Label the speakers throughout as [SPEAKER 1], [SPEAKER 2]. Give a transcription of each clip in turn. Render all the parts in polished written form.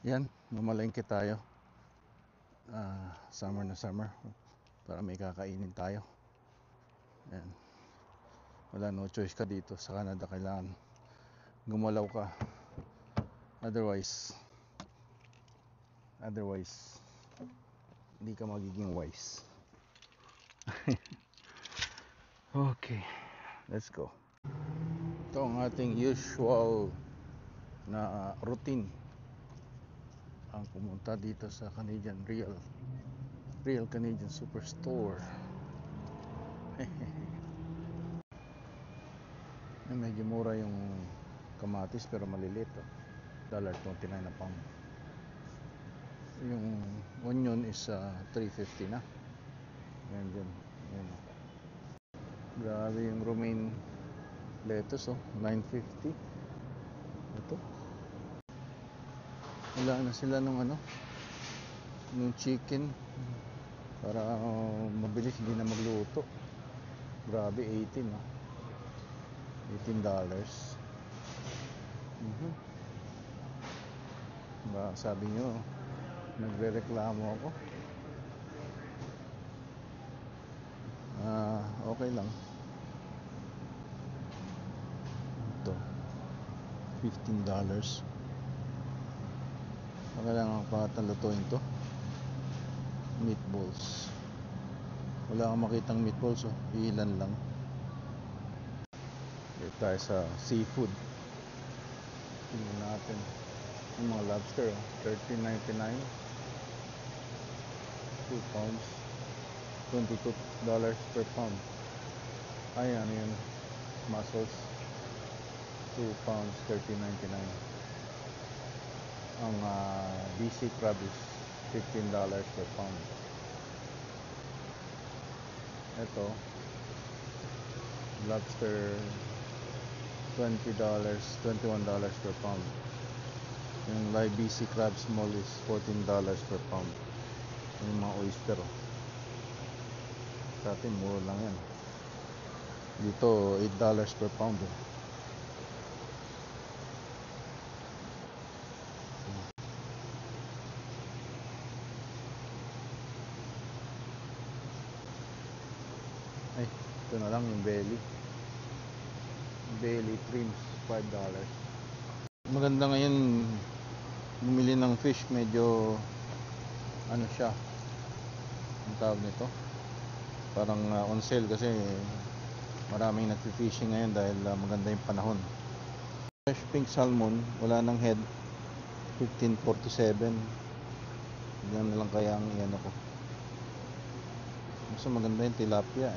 [SPEAKER 1] Yan, mamalengke tayo. Summer na summer para may kakainin tayo. Yan. Wala, no choice ka dito sa Canada. Kailangan gumalaw ka. Otherwise hindi ka magiging wise. Okay, let's go. Ito ang ating usual na routine ang pumunta dito sa Canadian Real Canadian Superstore. Medyo mura yung kamatis pero maliliit, $1.29 na pound. Yung onion is $3.50 na. Ayan dyan. Ayan. Grabe yung romaine lettuce, $9.50. Ito, wala na sila nung chicken para mabilis, hindi na magluto. Grabe, $18. Ba, sabi nyo nagre-reklamo ako. Okay lang. Ito $15. Kailangan pangatang lutuin to. Meatballs. Wala kang makitang meatballs, ilan lang. Dito tayo sa seafood. Tingnan natin yung mga lobster, $13.99. 2 pounds, $22 per pound. Ayan yun, mussels, 2 pounds, $13.99. Ang BC crab is $15 per pound. Ito, lobster, $20, $21 per pound. Yung live BC crab small is $14 per pound. Yung mga oyster, sa atin mura lang yan. Dito $8 per pound. Ay, ito na lang yung belly trims, $5. Maganda ngayon bumili ng fish. Medyo siya, ang tawag nito, parang on sale kasi maraming nagfi-fishing ngayon dahil maganda yung panahon. Fresh pink salmon, wala nang head, $15.47. Ganyan na lang kaya ang ko. Mas maganda yung tilapia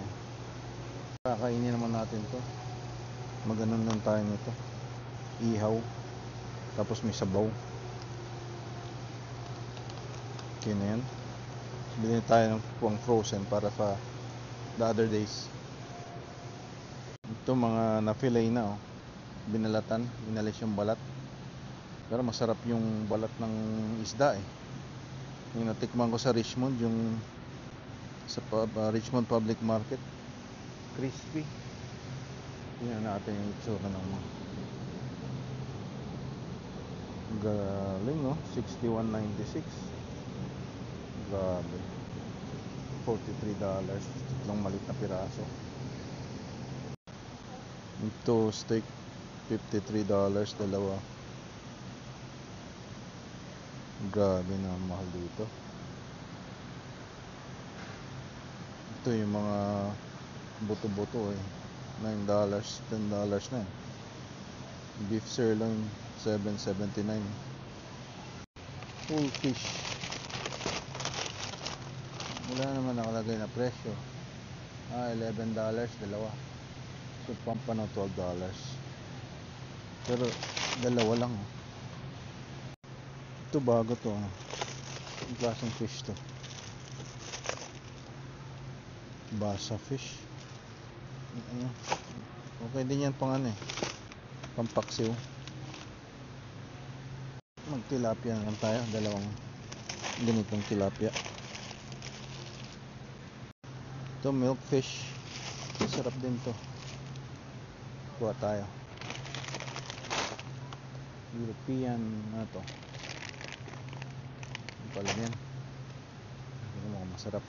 [SPEAKER 1] Kakainin naman natin to. Maganon lang tayo nito, ihaw, tapos may sabaw. Okay na yan. Bilhin tayo ng pang frozen para sa the other days. Ito mga na-fillet na, binalatan, inalis yung balat. Pero masarap yung balat ng isda Yung natikman ko sa Richmond, yung sa Richmond Public Market, crispy. Tingnan natin yung itsura ng mga galing, $61.96. Grabe, $43, tatlong malit na piraso. Ito steak, $53, dalawa. Grabe na mahal dito. Ito yung mga buto-buto $9, $10 na Beef sirloin, $7.79. Full fish, wala naman nakalagay na presyo. $11, dalawa. So pampano $12. Pero dalawa lang Ito bago to Ang klaseng fish to, basa fish. Okay din yan pang pampaksiw. Magtilapia na lang tayo, dalawang ganitong tilapia. Ito milkfish, sarap din to. Kuha tayo. European to, Sarap.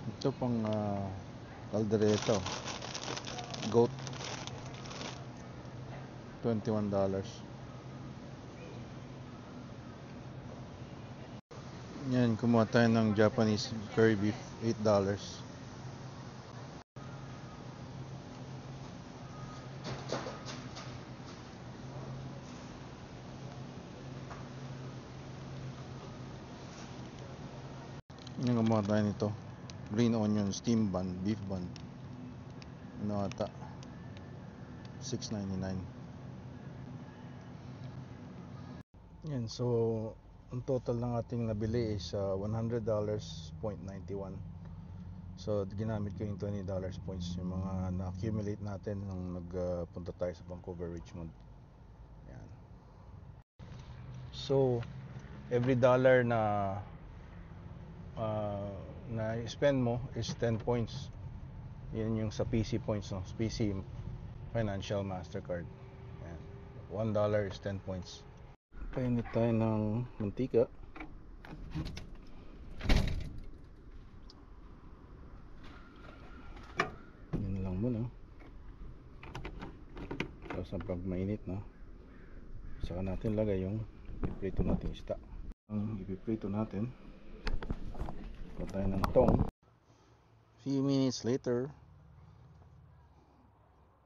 [SPEAKER 1] Ito pang caldereta. Goat. $21. Yan, kumuha tayo ng Japanese curry beef. $8. Yan, kumuha tayo nito. Green onion steam bun, beef bun. Ano ata? $6.99. Yan, so ang total ng ating nabili is $100.91. So ginamit ko yung $20 points, yung mga na-accumulate natin nung nagpunta tayo sa Vancouver, Richmond. Yan. So every dollar na spend mo is 10 points. Yan yung sa PC points, no? PC Financial Mastercard. Yan. $1 is 10 points. Painit tayo ng mantika. Yan lang muna. Tapos pag mainit na, saka natin lagay yung iprito natin isda. Ang ipiprito natin, tayo ng tong. Few minutes later,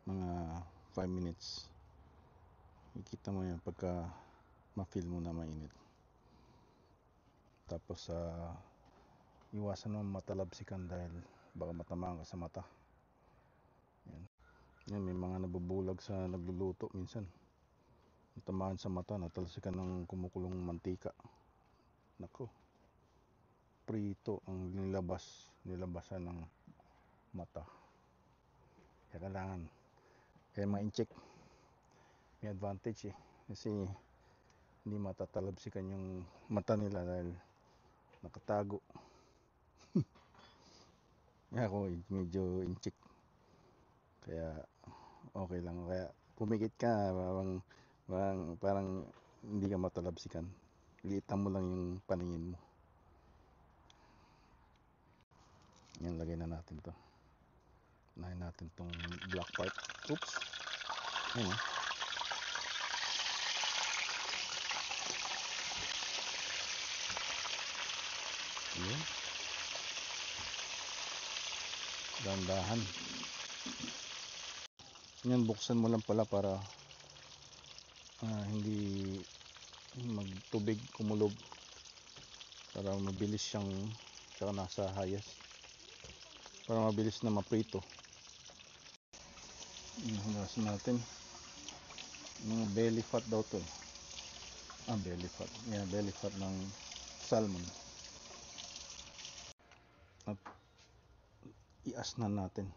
[SPEAKER 1] mga 5 minutes, ikita mo yan pagka ma-feel mo na mainit. Tapos iwasan mo matalabsikan dahil baka matamaan ka sa mata. Yan. Yan, may mga nabubulag sa nagluluto minsan. Matamaan sa mata, natalsikan ng kumukulong mantika. Nako, prito ang nilabasan ng mata. Kaya kailangan, kaya ma-incheck. May advantage kasi hindi matatalabsikan yung mata nila dahil nakatago. Ako medyo incheck, kaya okay lang. Kaya pumikit ka, parang hindi ka matalabsikan. Liitan mo lang yung paningin mo. Yan, lagay na natin to. Unahin natin tong black part. Oops. Yan. Yan. Dahan-dahan. Yan, buksan mo lang pala para hindi magtubig kumulob, para mabilis siyang, saka nasa hayas, para mabilis na maprito. Hugasan natin. Mga belly fat daw to. Belly fat. Yeah, belly fat ng salmon. At iasnan natin.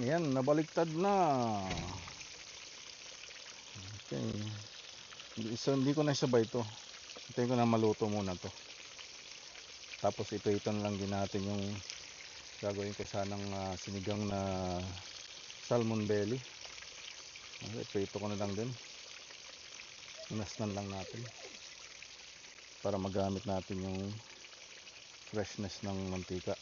[SPEAKER 1] Yan, nabaliktad na. Okay. So, hindi ko na isabay ito. Hintayin ko na maluto muna to. Tapos iprito na lang din natin yung gagawin ko sanang sinigang na salmon belly. Iprito ko na lang din. Inasnan lang natin para magamit natin yung freshness ng mantika.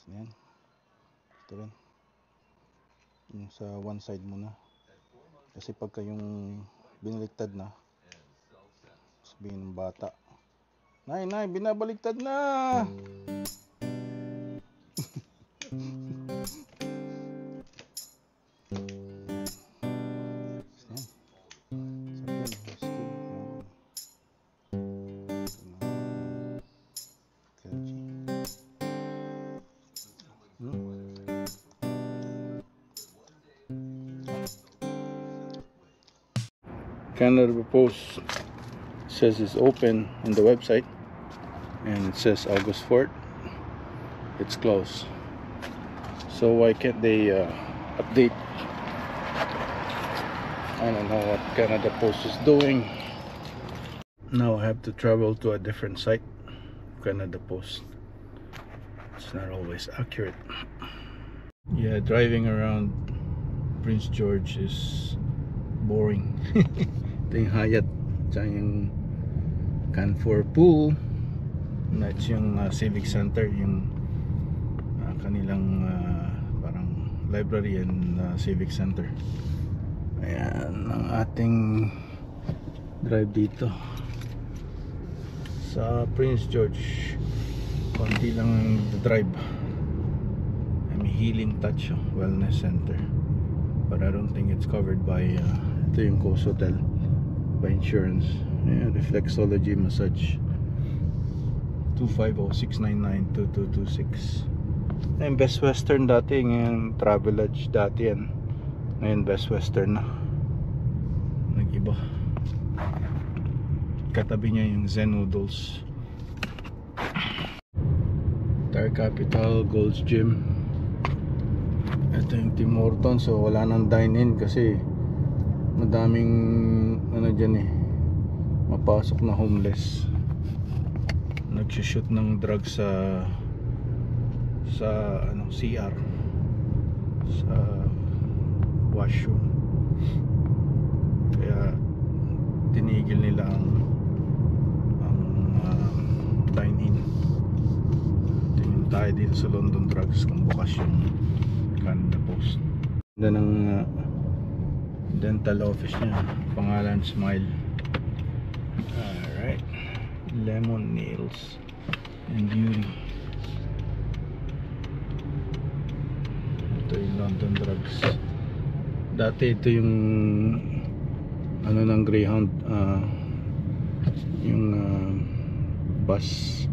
[SPEAKER 1] Yan. Ito rin. Yung sa one side muna. Kasi pagka yung binaliktad na, sabihin ng bata, Nay, binabaliktad na! Yan. Canada Post says it's open on the website, and it says August 4th it's closed. So why can't they update? I don't know what Canada Post is doing. Now I have to travel to a different site. Canada Post, it's not always accurate. Yeah, driving around Prince George is boring. Ito yung Hyatt, tsaka yung Canfor Pool, that's yung Civic Center, yung kanilang parang library and Civic Center. Ayan ang ating drive dito sa Prince George. Konti lang the drive. May Healing Touch Wellness Center, but I don't think it's covered by ito yung Coast Hotel, by insurance. Ayan, reflexology massage, 250-699-2226. Ayun, Best Western dati, ngayon Travelodge dati yan, ngayon Best Western na, nag-iba. Katabi niya yung Zen Noodles. Star Capital, Gold's Gym. Ito yung Tim Hortons, so wala nang dine-in kasi madaming ano dyan mapasok na homeless, nagshoot ng drugs sa ano, CR, sa washroom, kaya tinigil nila ang dine-in. Tingin tayo dito sa London Drugs kung bukas yung Canada Post. Ganda ng dental office niya, pangalan Smile. Alright, Lemon Nails and Beauty. Ito yung London Drugs. Dati ito yung ano ng Greyhound, yung bus,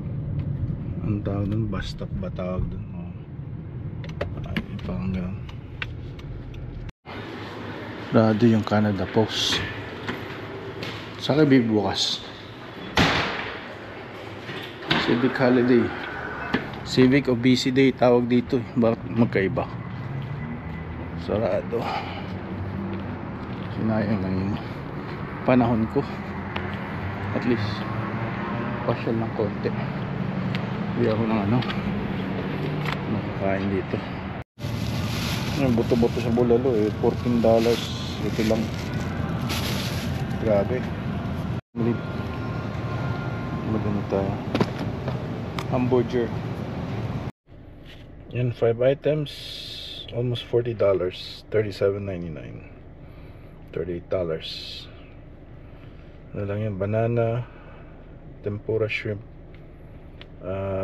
[SPEAKER 1] ang tawag dun, bus stop ba tawag dun? Parang gano'n. Rado yung Canada Post. Saka bibukas Civic Holiday, Civic Obesity Day tawag dito. Bakit magkaiba? Sarado. Sinayang lang yung panahon ko. At least pasyal ng konti. Hindi ako ng ano nakakain dito. Yung buto-buto sa bulalo $14. Ito lang, grabe. Maganda tayo hamburger. Yan, 5 items, almost $40, $37.99, $38. Ano lang yan, banana, tempura shrimp,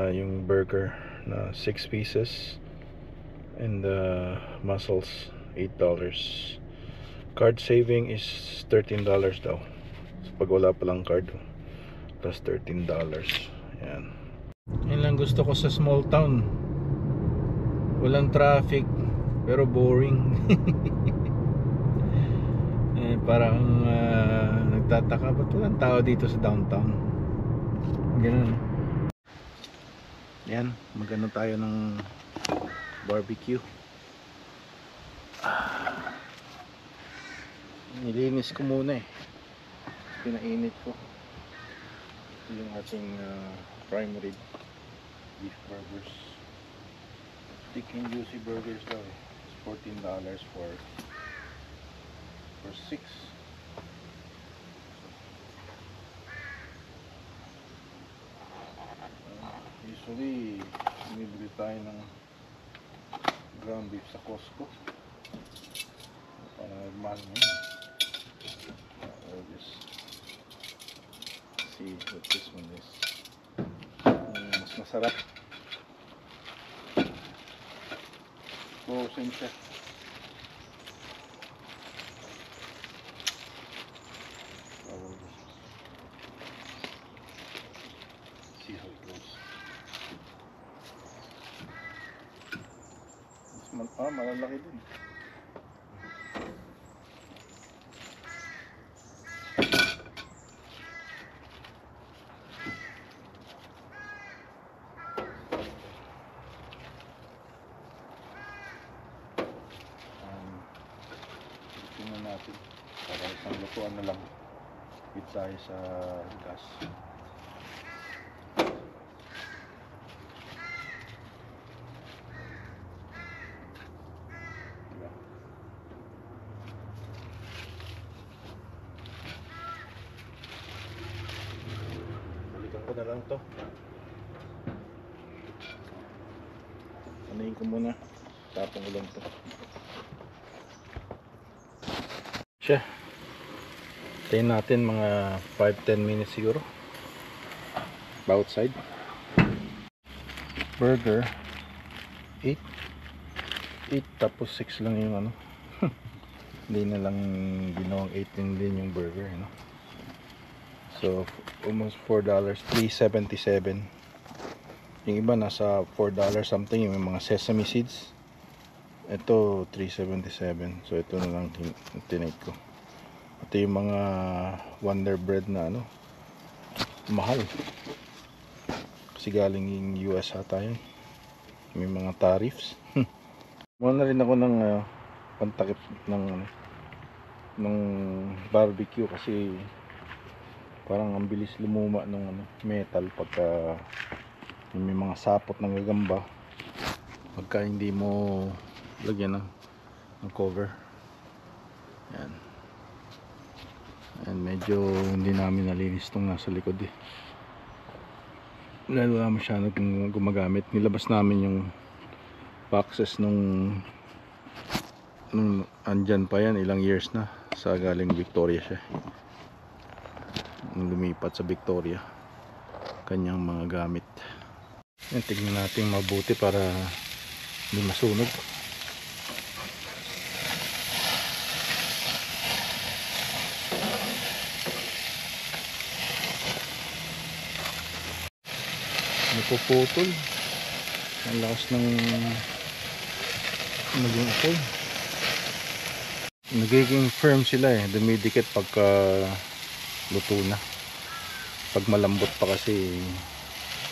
[SPEAKER 1] yung burger na 6 pieces, and mussels, $8. Card saving is $13 daw. So pag wala palang card, plus $13. Yan. Yan lang gusto ko sa small town. Walang traffic, pero boring. Parang nagtataka, ba't walang tao dito sa downtown? Ganun. Yan, magano tayo ng barbecue. Nilinis ko muna pinainit ko. Ito yung ating prime rib beef burgers, thick and juicy burgers daw. It's $14 for 6. Usually bumibili tayo ng ground beef sa Costco. Mahal ngayon. I'll just see what this one is. Mas masarap. Frozen siya. See how it goes. Malalaki din. tingnan natin. Para isang lutuan na lang. Hit tayo sa gas. Balikan ko na lang to. Anayin ko muna. Tapong ko lang to. Siya. Tayin natin mga 5-10 minutes siguro. Outside. Burger 8 tapos 6 lang yung ano. Hindi na lang ginawang 8 din yung burger, no? So almost $4, $3.77. Yung iba nasa $4 something, yung mga sesame seeds. Ito $3.77. So ito na lang tinake ko. Ito yung mga Wonder Bread na ano, mahal kasi galing yung US ata yun. May mga tariffs. Muna na rin ako ng pantakip ng barbecue kasi parang ang bilis lumuma ng metal pagka may mga sapot ng gagamba pagka hindi mo lagyan ng cover. Yan. And medyo hindi namin nalinis itong nasa likod eh. Dahil wala masyadong gumagamit. Nilabas namin yung boxes nung andyan pa yan, ilang years na. Sa galing Victoria siya. Nung lumipat sa Victoria, kanyang mga gamit. Yan, tignan natin mabuti para hindi masunog. Napuputol. Ang lakas ng naging apoy. Nagiging firm sila eh. Dumidikit pagka luto na. Pag malambot pa kasi,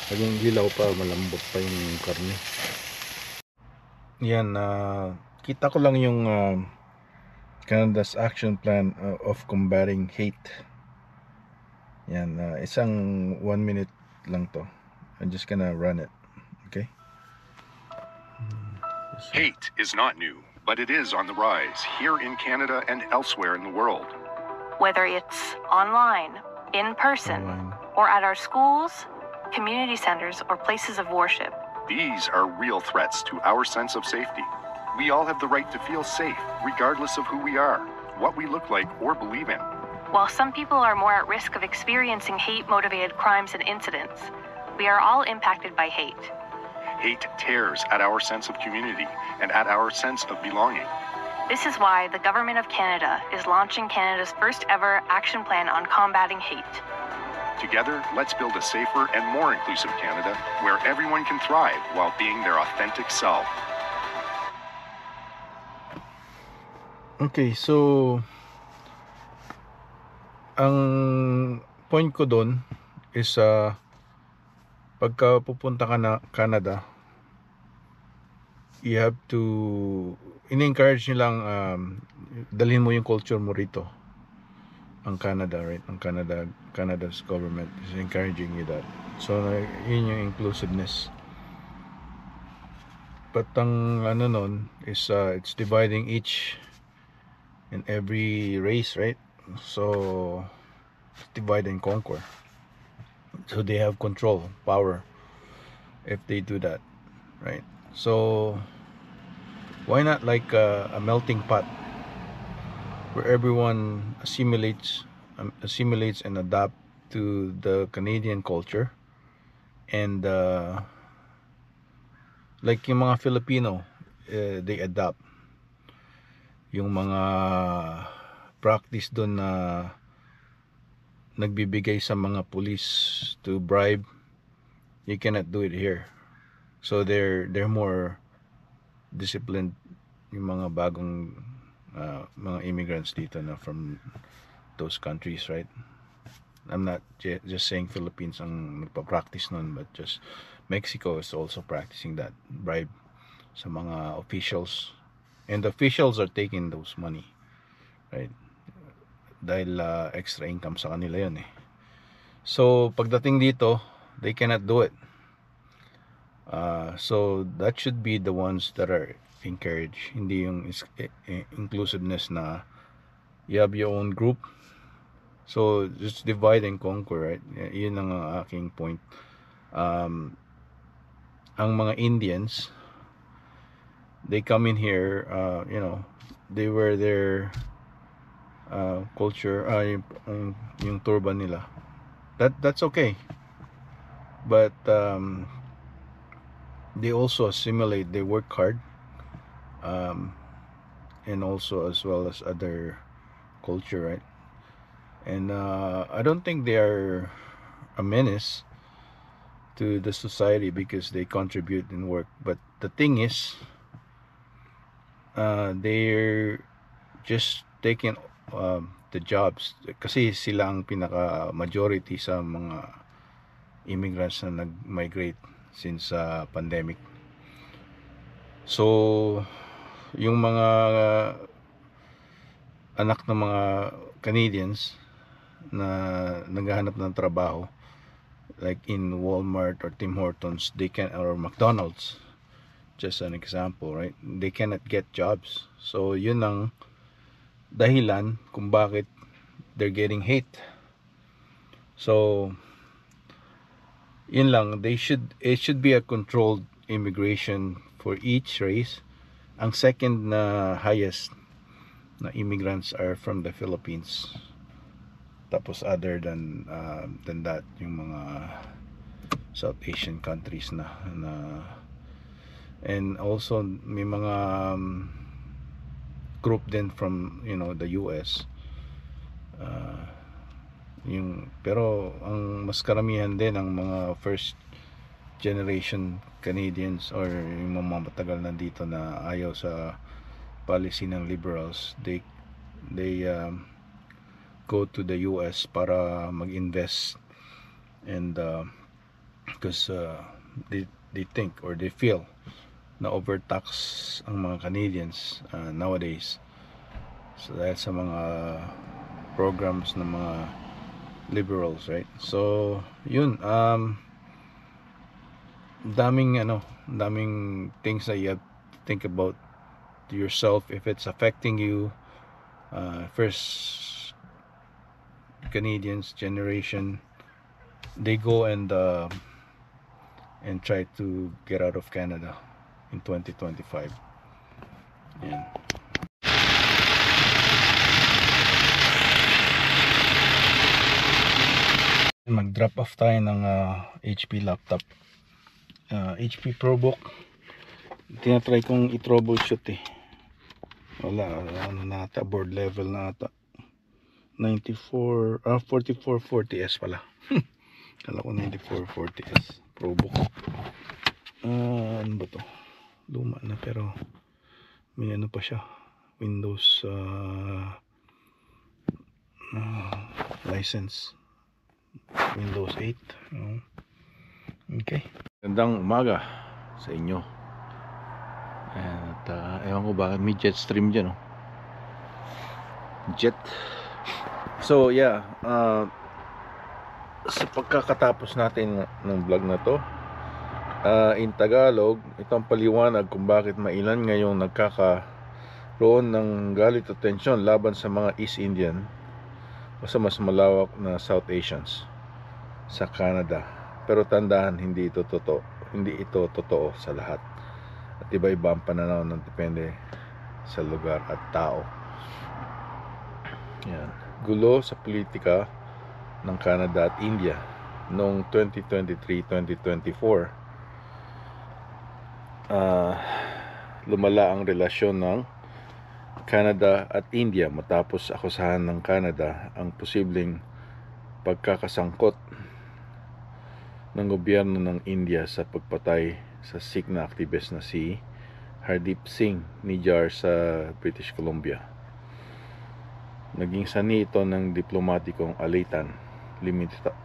[SPEAKER 1] pag yung hilaw pa, malambot pa yung karne. Yan, kita ko lang yung Canada's action plan of combating hate. Yan, isang 1 minute lang to. I'm just gonna run it, okay?
[SPEAKER 2] Hate is not new, but it is on the rise here in Canada and elsewhere in the world.
[SPEAKER 3] Whether it's online, in person, or at our schools, community centers, or places of worship.
[SPEAKER 2] These are real threats to our sense of safety. We all have the right to feel safe, regardless of who we are, what we look like, or believe in.
[SPEAKER 3] While some people are more at risk of experiencing hate-motivated crimes and incidents, we are all impacted by hate.
[SPEAKER 2] Hate tears at our sense of community and at our sense of belonging.
[SPEAKER 3] This is why the Government of Canada is launching Canada's first ever action plan on combating hate.
[SPEAKER 2] Together, let's build a safer and more inclusive Canada where everyone can thrive while being their authentic self.
[SPEAKER 1] Okay, so ang point ko doon is pagka pupunta ka na Canada, you have to in-encourage nyo lang dalhin mo yung culture mo rito. Ang Canada, right? Ang Canada's government is encouraging you that. So yun yung inclusiveness. But ang ano nun is it's dividing each and every race, right? So divide and conquer. So they have control, power if they do that, right? So why not like a melting pot where everyone assimilates and adapt to the Canadian culture, and like yung mga Filipino, they adapt yung mga practice doon na nagbibigay sa mga police to bribe. You cannot do it here. So they're more disciplined yung mga bagong mga immigrants dito na from those countries, right? I'm not just saying Philippines ang nagpa-practice nun, but just Mexico is also practicing that bribe sa mga officials, and the officials are taking those money, right? Dahil extra income sa kanila yun eh. So pagdating dito, they cannot do it. So that should be the ones that are encouraged, hindi yung inclusiveness na you have your own group, so just divide and conquer, right? Yun ang aking point. Ang mga Indians, they come in here, you know, they wear their culture, yung turban nila, that's okay, but they also assimilate, they work hard, and also as well as other culture, right? And I don't think they are a menace to the society because they contribute in work, but the thing is, they're just taking the jobs kasi sila ang pinaka majority sa mga immigrants na nag-migrate since pandemic. So yung mga anak ng mga Canadians na naghahanap ng trabaho, like in Walmart or Tim Hortons, they can, or McDonald's, just an example, right? They cannot get jobs. So yun ang dahilan kung bakit they're getting hate. So yun lang, it should be a controlled immigration for each race. Ang second na highest na immigrants are from the Philippines, tapos other than that yung mga South Asian countries na and also may mga group din from, you know, the US, pero ang mas karamihan din ang mga first generation Canadians or yung mga matagal na dito na ayaw sa policy ng liberals. They go to the US para mag-invest, and because they think or they feel na overtax ang mga Canadians nowadays. So dahil sa mga programs ng mga liberals, right? So yun, daming things that you have to think about to yourself if it's affecting you. First Canadians generation, they go and try to get out of Canada in 2025. Yan. Mag-drop off tayo ng HP laptop, HP ProBook. Tinatry kong i-troubleshoot eh. Wala, ano na ata, board level na ata. 4440S pala. Kala ko 9440S ProBook. Ano ba to? Luma na pero may ano pa siya, Windows license, Windows 8. Okay. Gandang umaga sa inyo. At ewan ko bakit may jet stream dyan, no? Jet. So yeah, sa pagkakatapos natin ng vlog na to, in Tagalog, itong paliwanag kung bakit mailan ngayong nagkakaroon ng galit at tensyon laban sa mga East Indian o sa mas malawak na South Asians sa Canada. Pero tandaan, hindi ito totoo sa lahat. At iba-iba ang pananaw ng depende sa lugar at tao. Yan. Gulo sa politika ng Canada at India noong 2023-2024. Lumala ang relasyon ng Canada at India matapos akusahan ng Canada ang posibleng pagkakasangkot ng gobyerno ng India sa pagpatay sa Sikh na activist na si Hardeep Singh Nijjar sa British Columbia. Naging sani ito ng diplomatikong alitan,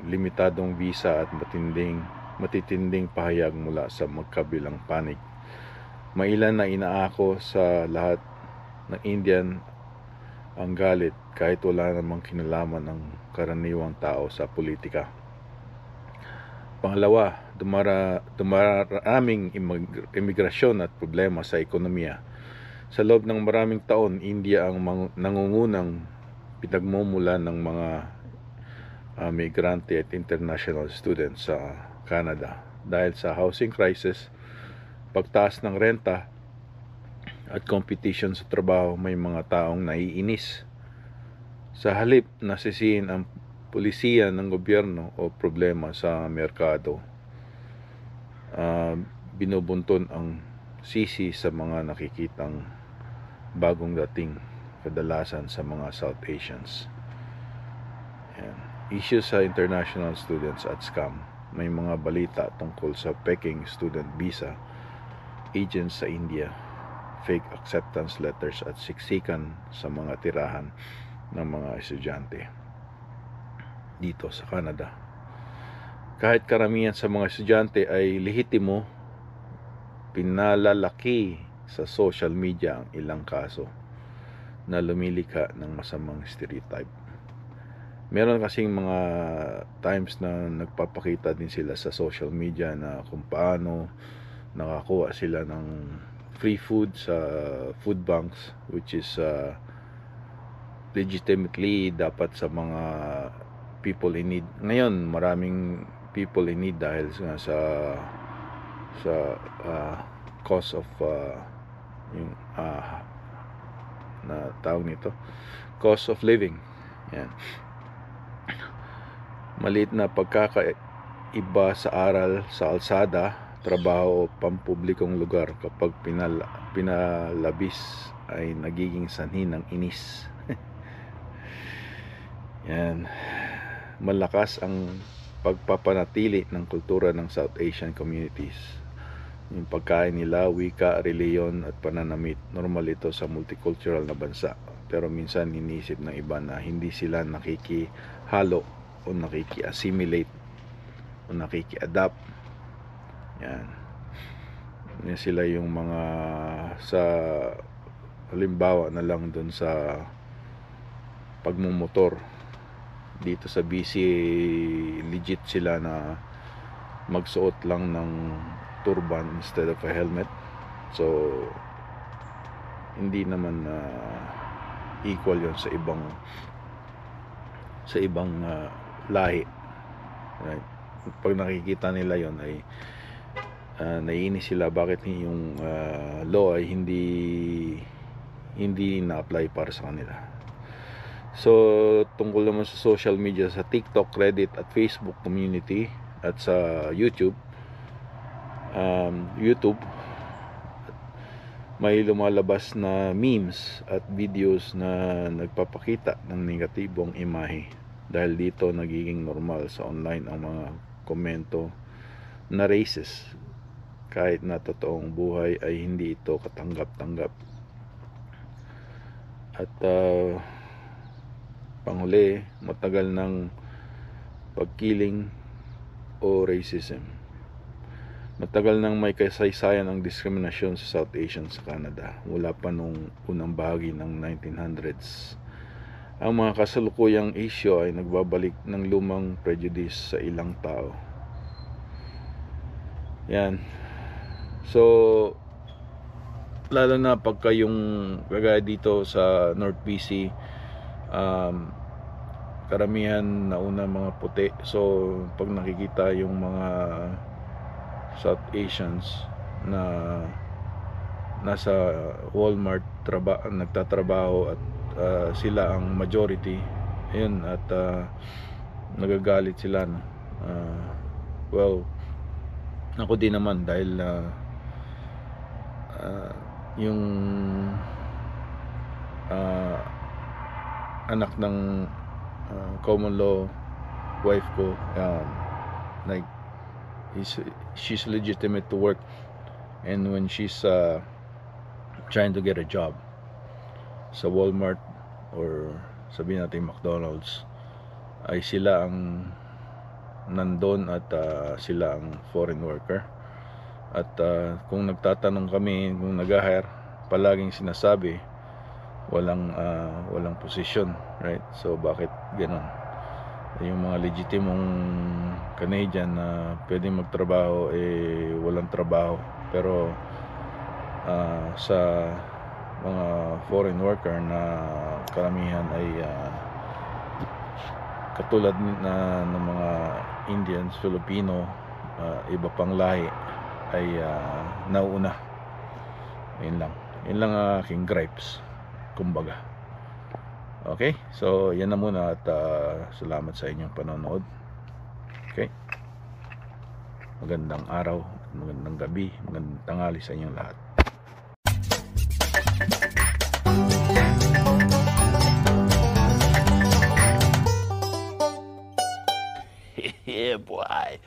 [SPEAKER 1] limitadong visa at matitinding pahayag mula sa magkabilang panig. Mailan na inaako sa lahat ng Indian ang galit kahit wala namang kinalaman ng karaniwang tao sa politika. Pangalawa, dumaraming imigrasyon at problema sa ekonomiya. Sa loob ng maraming taon, India ang nangungunang pinagmumulan ng mga migrante at international students sa Canada. Dahil sa housing crisis, pagtaas ng renta at competition sa trabaho, may mga taong naiinis. Sa halip na sisihin ang pulisiya ng gobyerno o problema sa merkado, binubunton ang sisi sa mga nakikitang bagong dating, kadalasan sa mga South Asians. Ayan. Issues sa international students at scam. May mga balita tungkol sa peking student visa, agents sa India, fake acceptance letters at siksikan sa mga tirahan ng mga estudyante dito sa Canada. Kahit karamihan sa mga estudyante ay lehitimo, pinalalaki sa social media ang ilang kaso na lumilikha ng masamang stereotype. Meron kasing mga times na nagpapakita din sila sa social media na kung paano nakakuha sila ng free food sa food banks, which is legitimately dapat sa mga people in need. Ngayon, maraming people in need dahil sa cost of yung na tawag nito, cost of living. Yan. Maliit na pagkakaiba sa aral sa alsada, trabaho o pampublikong lugar kapag pinalabis ay nagiging sanhi ng inis. Yan. Malakas ang pagpapanatili ng kultura ng South Asian communities. Yung pagkain nila, wika, reliyon at pananamit, normal ito sa multicultural na bansa. Pero minsan iniisip ng iba na hindi sila nakikihalo o nakiki-assimilate o nakiki-adapt. Yan. Yan sila yung mga sa halimbawa na lang dun sa pagmumotor. Dito sa BC, legit sila na magsuot lang ng turban instead of a helmet. So hindi naman equal yon sa ibang lahi, right? Pag nakikita nila yon ay naiinis sila bakit yung law ay hindi na-apply para sa kanila. So tungkol naman sa social media, sa TikTok, Reddit at Facebook community at sa YouTube, may lumalabas na memes at videos na nagpapakita ng negatibong imahe. Dahil dito nagiging normal sa online ang mga komento na racist, kahit na totoong buhay ay hindi ito katanggap-tanggap. At panghuli, matagal ng pagkiling o racism. Matagal nang may kasaysayan ang diskriminasyon sa South Asian sa Canada, mula pa nung unang bahagi ng 1900s. Ang mga kasalukuyang issue ay nagbabalik ng lumang prejudice sa ilang tao. Yan. So lalo na pagka yung kagaya dito sa North BC, karamihan nauna mga puti. So pag nakikita yung mga South Asians na nasa Walmart nagtatrabaho at sila ang majority, ayun, at nagagalit sila, no? Well, ako din naman dahil yung anak ng common law wife ko, like she's legitimate to work, and when she's trying to get a job sa Walmart or sabihin natin McDonald's, ay sila ang nandun at sila ang foreign worker. At kung nagtatanong kami, kung nag-hire, palaging sinasabi, walang posisyon, right? So bakit ganon? Yung mga legitimong Canadian na pwedeng magtrabaho walang trabaho, pero sa mga foreign worker na karamihan ay katulad ng mga Indians, Filipino, iba pang lahi ay nauuna. Yun lang aking gripes, kumbaga. Okay, so yan na muna at salamat sa inyong panonood. Okay, magandang araw, magandang gabi, magandang tanghali sa inyong lahat.
[SPEAKER 4] Yeah, boy.